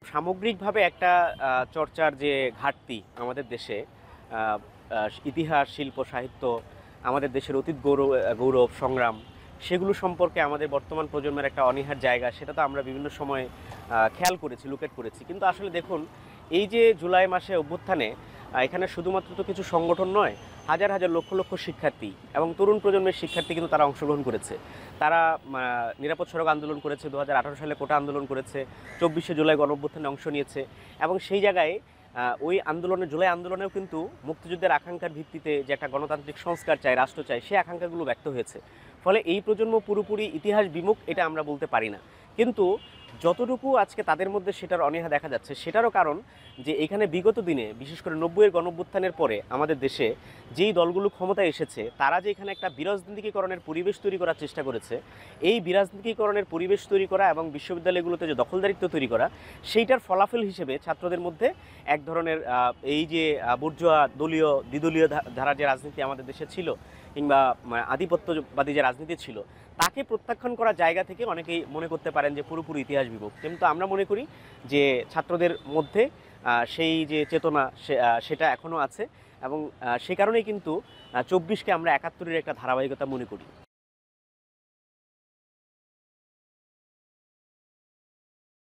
সামগ্রিকভাবে একটা চর্চার যে ঘাটতি আমাদের দেশে, আহ, ইতিহাস, শিল্প, সাহিত্য, আমাদের দেশের অতীত গৌরব গৌরব সংগ্রাম, সেগুলো সম্পর্কে আমাদের বর্তমান প্রজন্মের একটা অনীহার জায়গা, সেটা তো আমরা বিভিন্ন সময় খেয়াল করেছি, লুকেট করেছি। কিন্তু আসলে দেখুন, এই যে জুলাই মাসে অভ্যুত্থানে এখানে শুধুমাত্র তো কিছু সংগঠন নয়, হাজার হাজার লক্ষ লক্ষ শিক্ষার্থী এবং তরুণ প্রজন্মের শিক্ষার্থী কিন্তু তারা অংশগ্রহণ করেছে। তারা নিরাপদ সড়ক আন্দোলন করেছে, 2018 সালে কোটা আন্দোলন করেছে, 24শে জুলাই গণঅভ্যুত্থানে অংশ নিয়েছে। এবং সেই জায়গায় ওই আন্দোলনে, জুলাই আন্দোলনেও কিন্তু মুক্তিযুদ্ধের আকাঙ্ক্ষার ভিত্তিতে যে একটা গণতান্ত্রিক সংস্কার চাই, রাষ্ট্র চাই, সেই আকাঙ্ক্ষাগুলো ব্যক্ত হয়েছে। ফলে এই প্রজন্ম পুরোপুরি ইতিহাস বিমুখ এটা আমরা বলতে পারি না। কিন্তু যতটুকু আজকে তাদের মধ্যে সেটার অনীহা দেখা যাচ্ছে, সেটারও কারণ যে এখানে বিগত দিনে, বিশেষ করে 90-এর গণঅভ্যুত্থানের পরে আমাদের দেশে যেই দলগুলো ক্ষমতায় এসেছে, তারা যে এখানে একটা বিরাজনীতিকরণের পরিবেশ তৈরি করার চেষ্টা করেছে, এই বিরাজনীতিকরণের পরিবেশ তৈরি করা এবং বিশ্ববিদ্যালয়গুলোতে যে দখলদারিত্ব তৈরি করা, সেইটার ফলাফল হিসেবে ছাত্রদের মধ্যে এক ধরনের এই যে বুর্জোয়া দলীয় দ্বিদলীয় ধারার যে রাজনীতি আমাদের দেশে ছিল, কিংবা আধিপত্যবাদী যে রাজনীতি ছিল, তাকে প্রত্যাখ্যান করার জায়গা থেকে অনেকেই মনে করতে পারেন যে পুরোপুরি ইতিহাস বিমুখ। কিন্তু আমরা মনে করি যে ছাত্রদের মধ্যে সেই যে চেতনা, সেটা এখনও আছে। এবং সে কারণেই কিন্তু 24কে আমরা 71-এর একটা ধারাবাহিকতা মনে করি।